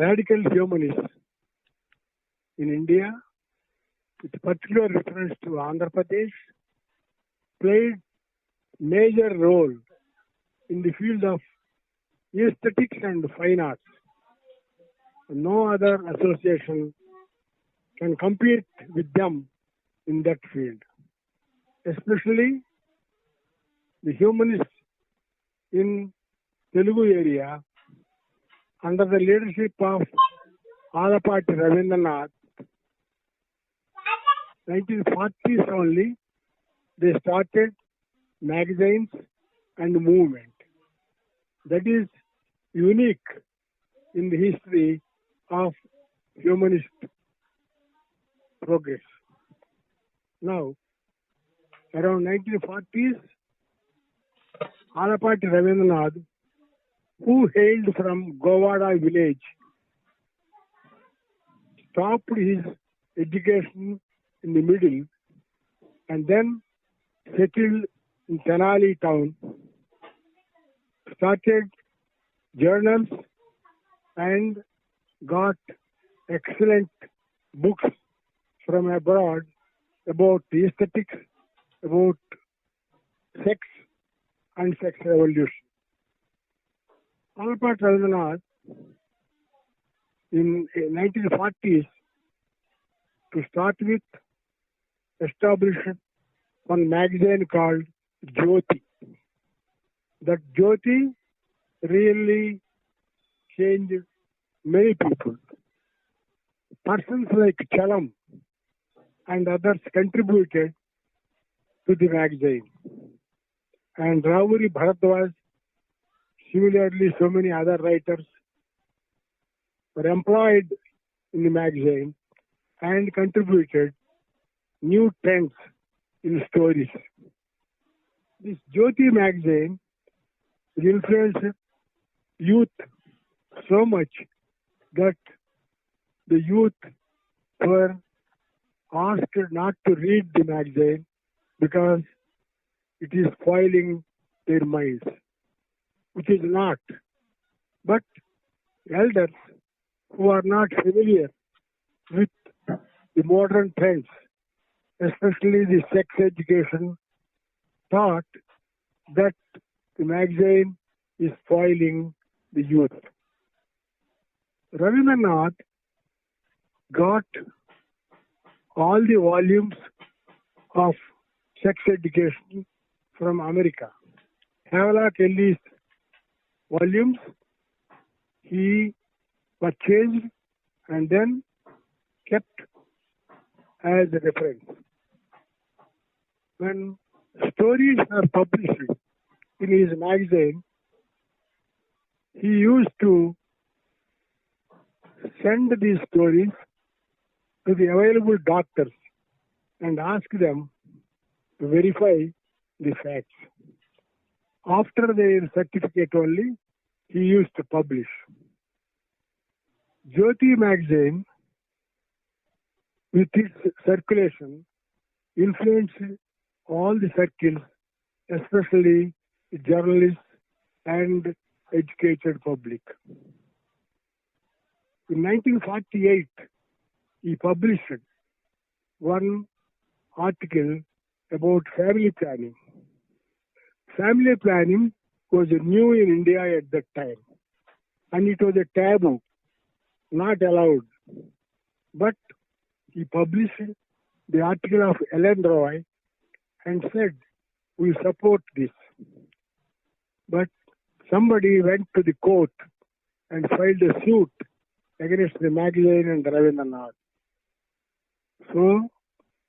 radical humanists in India, with particular reference to Andhra Pradesh, played major role in the field of aesthetics and fine arts. No other association can compete with them in that field, especially the humanists in Telugu area under the leadership of Alapati Ravindranath. 1940s only they started magazines and movement. That is unique in the history of humanist progress. Now, around 1940s, Alapati Ravindranath, who hailed from Govada village, stopped his education in the middle and then settled in Tenali town, started journals and got excellent books from abroad about aesthetics, about sex and sex revolution. Alapati Ravindranath in 1940s, to start with, established one magazine called Jyoti. That Jyoti really changed many people. Persons like Chalam and others contributed to the magazine. And Rauri Bharadwaj, similarly so many other writers, were employed in the magazine and contributed new trends in stories. This Jyoti magazine influenced youth so much that the youth were asked not to read the magazine because it is spoiling their minds, which is not. But elders who are not familiar with the modern trends, especially the sex education, thought that the magazine is spoiling the youth. Ravindranath got all the volumes of sex education from America. Havelock Ellis volumes he purchased and then kept as a reference. When stories are published in his magazine, he used to send these stories to the available doctors and ask them to verify the facts. After their certificate only, he used to publish. Jyoti magazine, with its circulation, influenced all the circles, especially the journalists and educated public. In 1948, he published one article about family planning. Family planning was new in India at that time, and it was a taboo, not allowed. But he published the article of Ellen Roy and said, "We support this." But somebody went to the court and filed a suit against the magazine and Ravindranath. So,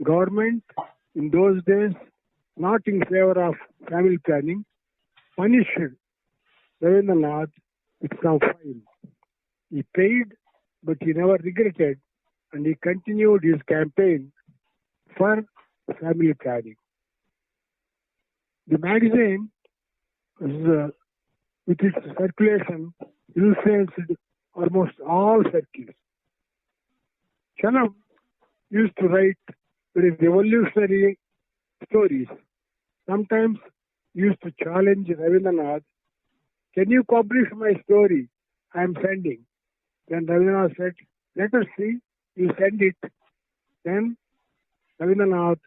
government in those days, not in favor of family planning, punished Ravindranath with some fine. He paid, but he never regretted, and he continued his campaign for family planning. The magazine, with its circulation, influenced almost all circles. Chalam used to write very revolutionary stories. Sometimes used to challenge Ravindranath, "Can you publish my story I am sending?" Then Rabindranath said, let us see, you send it. Then Rabindranath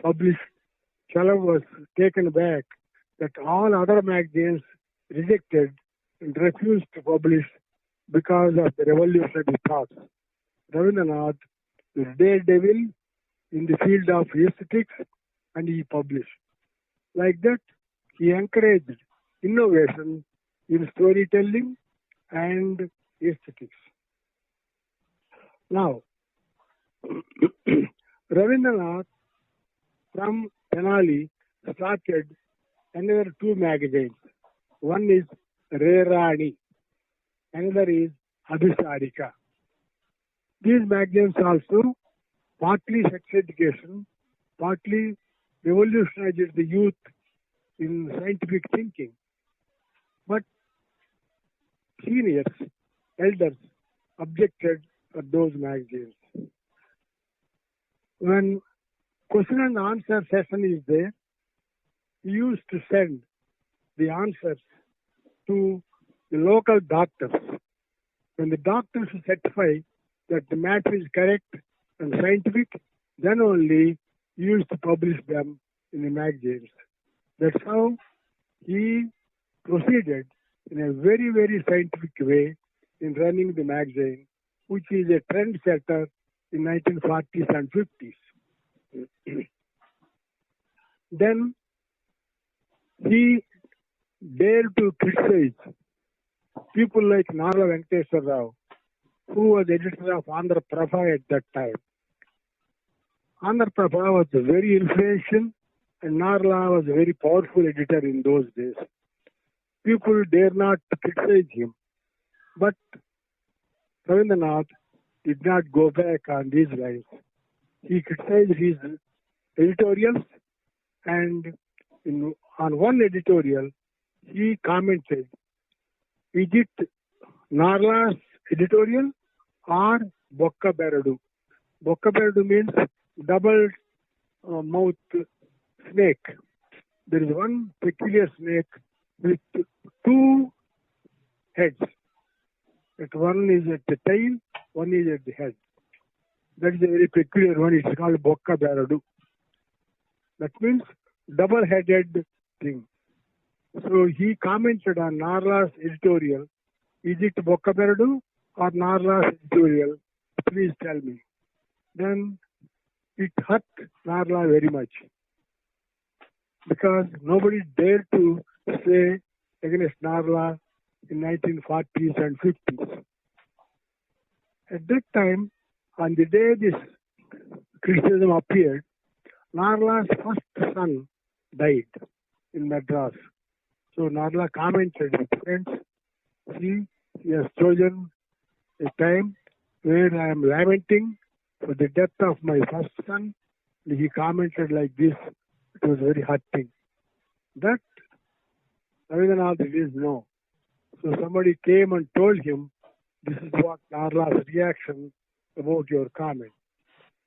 published. Chalam was taken back that all other magazines rejected and refused to publish because of the revolutionary thoughts. Rabindranath is daredevil in the field of aesthetics and he published. Like that, he encouraged innovation in storytelling and aesthetics. Now, Rabindranath from Tenali started another two magazines. One is Rerani, another is Abhisarika. These magazines also partly sex education, partly revolutionized the youth in scientific thinking. But seniors, elders objected at those magazines. When question and answer session is there, he used to send the answers to the local doctors. When the doctors certify that the matter is correct and scientific, then only he used to publish them in the magazines. That's how he proceeded in a very, very scientific way in running the magazine, which is a trendsetter in 1940s and 50s. Then he dared to criticize people like Narla Venkateswara Rao, who was editor of Andhra Prabha at that time. Andhra Prabha was very influential and Narla was a very powerful editor in those days. People dare not criticize him. But Rabindranath did not go back on these lines. He criticized his editorials and on one editorial he commented, is it Narla's editorial or Bokka Beradu? Bokka Beradu means double mouth snake. There is one peculiar snake with two heads. That one is at the tail, one is at the head. That is a very peculiar one. It's called Bokka Beradu. That means double-headed thing. So he commented on Narla's editorial. Is it Bokka Beradu or Narla's editorial? Please tell me. Then it hurt Narla very much because nobody dared to say against Narla in 1940s and 50s. At that time, on the day this criticism appeared, Narla's first son died in Madras. So Narla commented with friends, see, he has chosen a time where I am lamenting for the death of my first son. He commented like this. It was very hurting. That Rabindranath didn't know. So somebody came and told him, this is what Narla's reaction about your comment.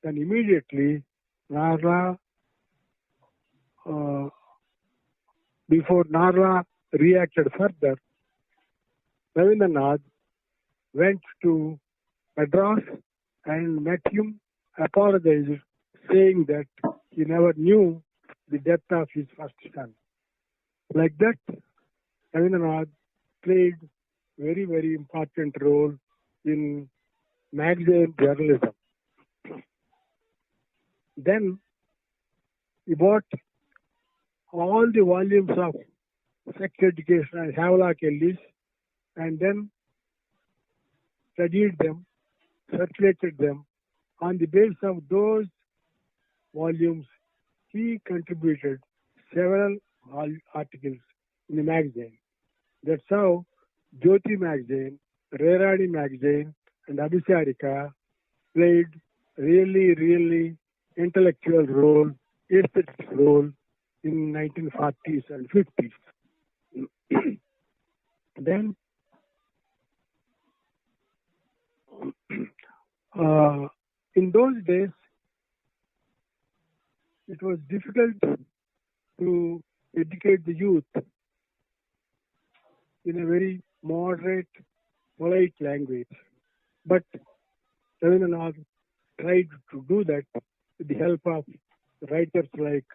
Then immediately, Narla, before Narla reacted further, Rabindranath went to Madras and met him, apologized, saying that he never knew the death of his first son. Like that, Rabindranath played very, very important role in magazine journalism. Then he bought all the volumes of sex education and Havelock Ellis and then studied them, circulated them. On the basis of those volumes, he contributed several articles in the magazine. That's how Jyoti magazine, Rerani magazine, and Abhisarika played really, really intellectual role, aesthetic role in 1940s and 50s. Then in those days, it was difficult to educate the youth in a very moderate, polite language. But Rabindranath tried to do that with the help of writers like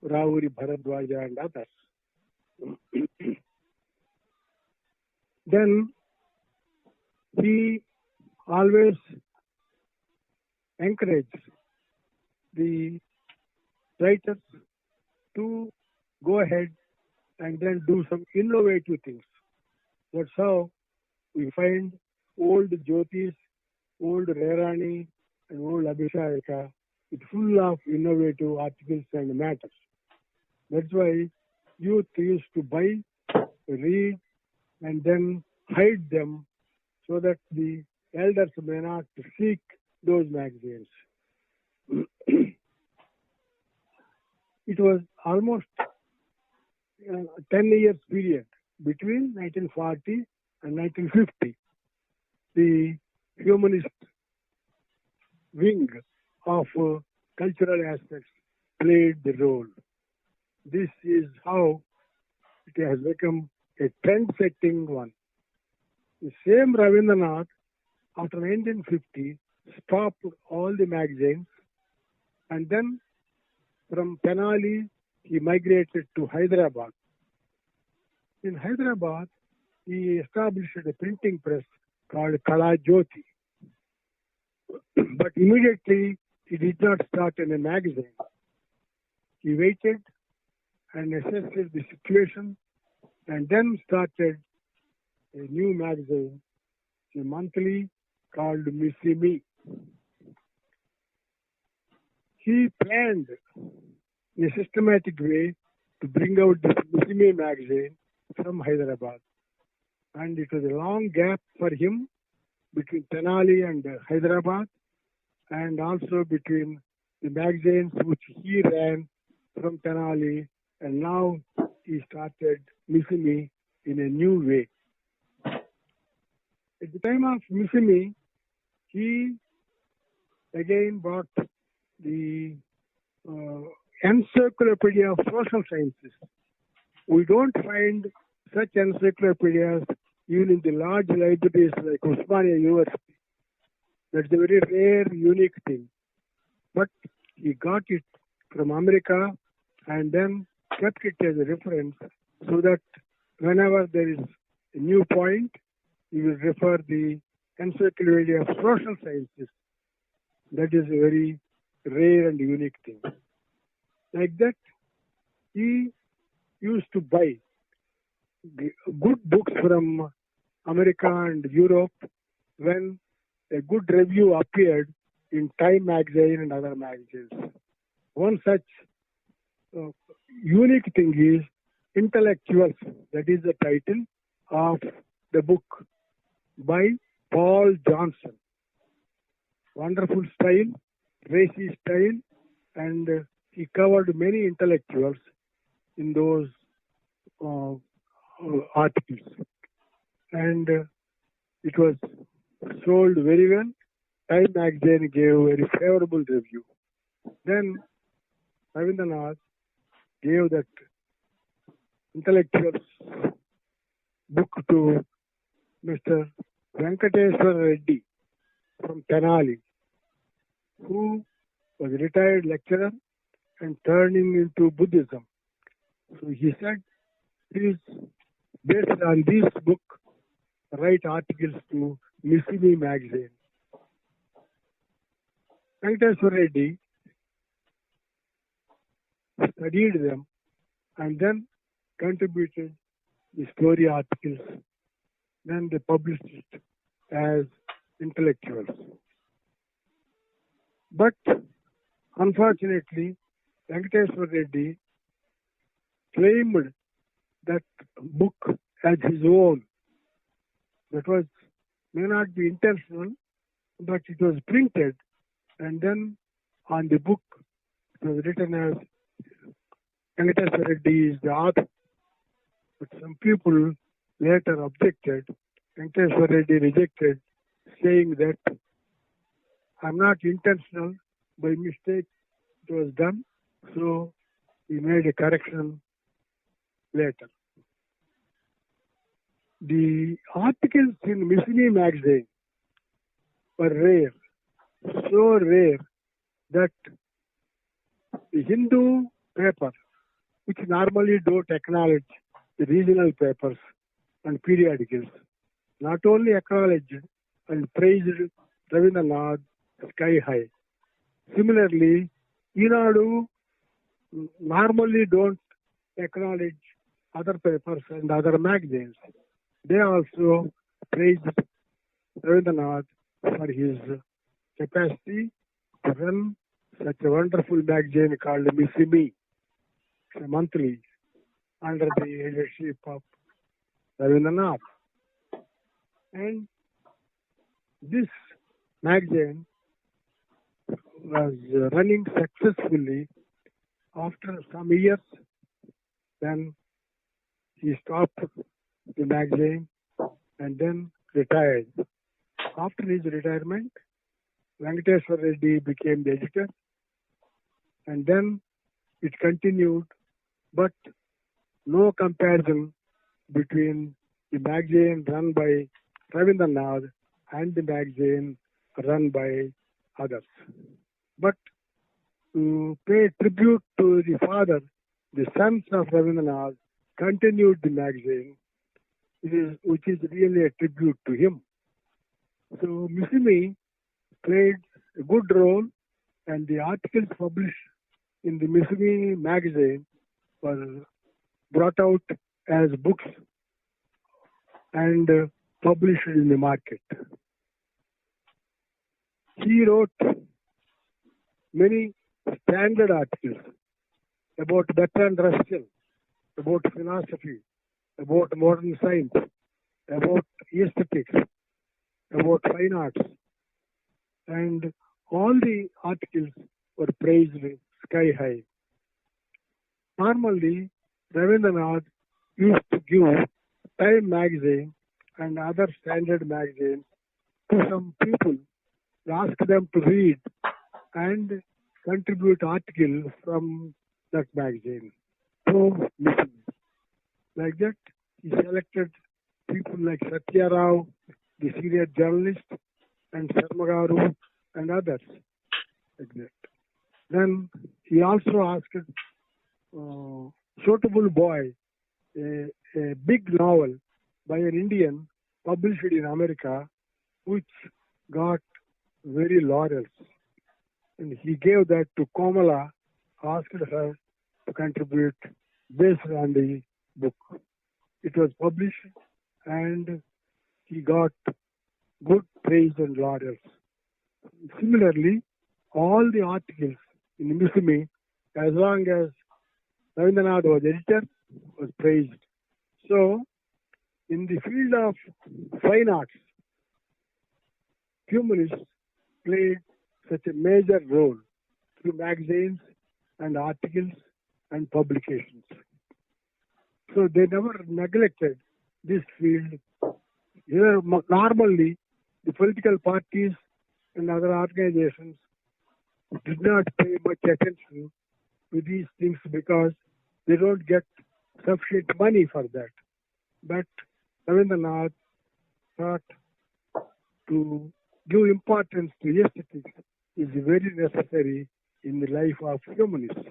Rahuri Bharadwaja and others. Then he always encouraged the writers to go ahead and then do some innovative things. That's how we find old Jyotis, old Rerani, and old Abhishayaka with full of innovative articles and matters. That's why youth used to buy, read, and then hide them so that the elders may not seek those magazines. It was almost 10 years period between 1940 and 1950. The humanist wing of cultural aspects played the role. This is how it has become a trend-setting one. The same Rabindranath, after 1950, stopped all the magazines, and then from Tenali, he migrated to Hyderabad. In Hyderabad, he established a printing press called Kala Jyoti. But immediately, he did not start in a magazine. He waited and assessed the situation and then started a new magazine, a monthly called Missy Me. He planned in a systematic way to bring out this Missy Me magazine from Hyderabad. And it was a long gap for him between Tenali and Hyderabad, and also between the magazines which he ran from Tenali, and now he started Missy Me in a new way. At the time of Missy Me, he again brought the Encyclopedia of Social Sciences. We don't find such encyclopedias even in the large libraries like Osmania University. That's a very rare, unique thing. But he got it from America and then kept it as a reference so that whenever there is a new point, he will refer the Encyclopedia of Social Sciences. That is a very rare and unique thing. Like that, he used to buy good books from America and Europe when a good review appeared in Time magazine and other magazines. One such unique thing is Intellectuals. That is the title of the book by Paul Johnson. Wonderful style, racy style, and he covered many intellectuals in those articles. And it was sold very well. Time magazine gave a very favorable review. Then Rabindranath gave that intellectuals book to Mr. Venkateswara Reddy from Tenali, who was a retired lecturer and turning into Buddhism. So he said, please, based on this book, write articles to Missy Me magazine. Venkateswara Reddy studied them and then contributed the story articles. Then they published it as Intellectuals. But unfortunately, Venkateswara Reddy claimed that book as his own. That may not be intentional, but it was printed, and then on the book it was written as Venkateswara Reddy is the author. But some people later objected. Venkateswara Reddy rejected, saying that I'm not intentional, by mistake it was done, so he made a correction later. The articles in Missy Me magazine were rare, so rare that the Hindu paper, which normally don't acknowledge the regional papers and periodicals, not only acknowledged and praised Rabindranath sky high. Similarly, Inadu normally don't acknowledge other papers and other magazines. They also praised Rabindranath for his capacity to run such a wonderful magazine called Missimi, a monthly, under the leadership of Rabindranath. And this magazine was running successfully. After some years, then he stopped the magazine and then retired. After his retirement, Venkateswar Reddy became the editor, and then it continued, but no comparison between the magazine run by Rabindranath and the magazine run by others. But to pay tribute to the father, the sons of Rabindranath continued the magazine, which is really a tribute to him. So Missimi played a good role, and the articles published in the Missimi magazine were brought out as books and published in the market. He wrote many standard articles about Bertrand Russell, about philosophy, about modern science, about aesthetics, about fine arts, and all the articles were praised sky high. Normally, Rabindranath used to give Time magazine and other standard magazines to some people, ask them to read and contribute articles from that magazine. So, like that, he selected people like Satya Rao, the senior journalist, and Sharmagaru, and others like that. Then he also asked Suitable Boy, a big novel by an Indian published in America, which got very laurels. And he gave that to Komala, asked her to contribute based on the book. It was published and he got good praise and laurels. Similarly, all the articles in Missimi, as long as Rabindranath was editor, was praised. So, in the field of fine arts, humanists played such a major role through magazines and articles and publications. So they never neglected this field. Normally, the political parties and other organizations did not pay much attention to these things because they don't get sufficient money for that. But Rabindranath thought to give importance to aesthetics is very necessary in the life of humanists.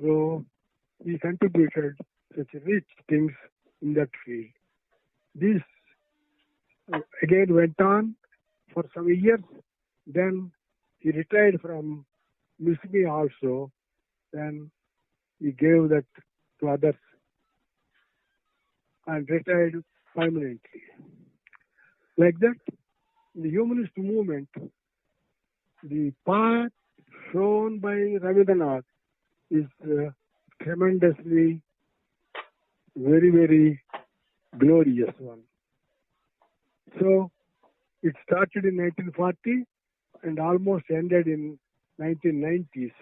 So he contributed such rich things in that field. This again went on for some years. Then he retired from Missimi also. Then he gave that to others and retired permanently. Like that, in the humanist movement, the path shown by Rabindranath is tremendously very, very glorious one. So, it started in 1940 and almost ended in 1990s.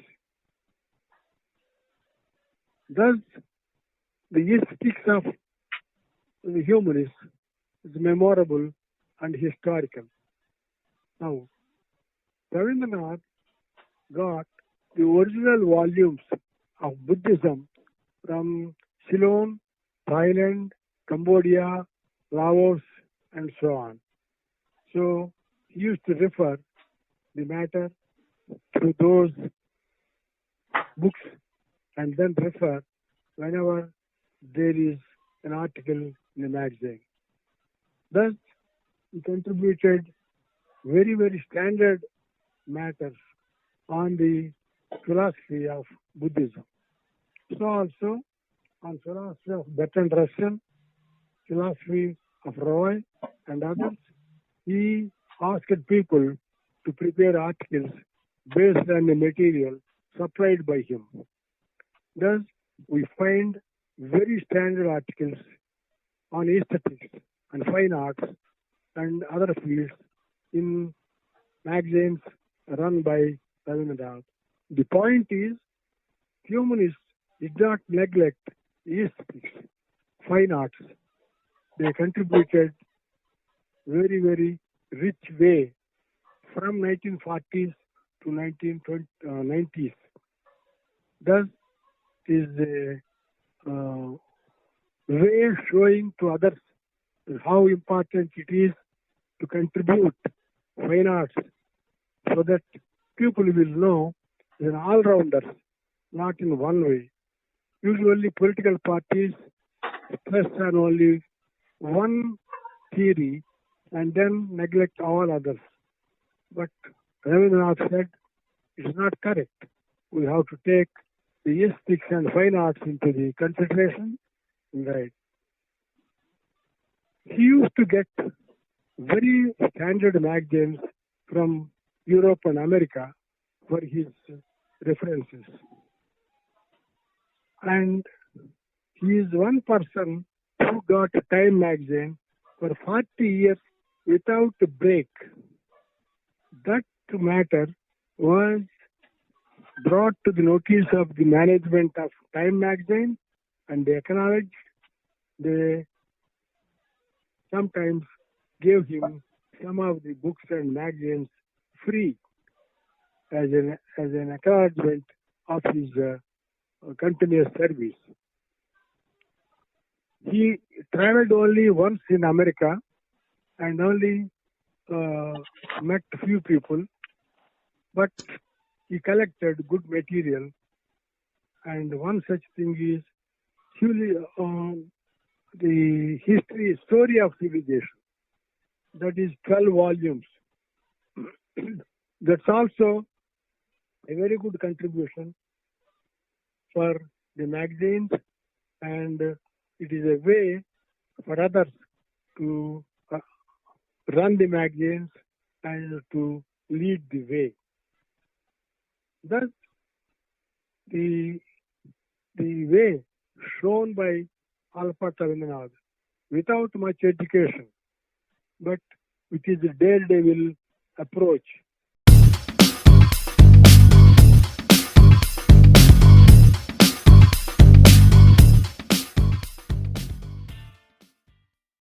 Thus, the aesthetics of the humanists is memorable and historical. Now, Rabindranath got the original volumes of Buddhism from Ceylon, Thailand, Cambodia, Laos, and so on. So, he used to refer the matter to those books and then refer whenever there is an article in a magazine. Thus, he contributed very, very standard matters on the philosophy of Buddhism. So also on philosophy of Bertrand Russell, philosophy of Roy and others, he asked people to prepare articles based on the material supplied by him. Thus, we find very standard articles on aesthetics and fine arts and other fields in magazines run by Rabindranath. The point is, humanists did not neglect aesthetics, fine arts. They contributed very, very rich way from 1940s to 1990s. Thus, is a way showing to others how important it is to contribute fine arts so that people will know an all-rounder, not in one way. Usually political parties stress on only one theory and then neglect all others. But Rabindranath said it is not correct. We have to take the aesthetics and fine arts into the consideration. Right. He used to get very standard magazines from Europe and America for his references. And he is one person who got a Time magazine for 40 years without a break. That matter was brought to the notice of the management of Time magazine, and they acknowledged. They sometimes gave him some of the books and magazines free as an acknowledgement of his continuous service. He traveled only once in America and only met few people, but he collected good material. And one such thing is the story of civilization. That is 12 volumes. That's also a very good contribution for the magazines, and it is a way for others to run the magazines and to lead the way. Thus, the way shown by Alpert Rabindranath without much education, but with his daredevil approach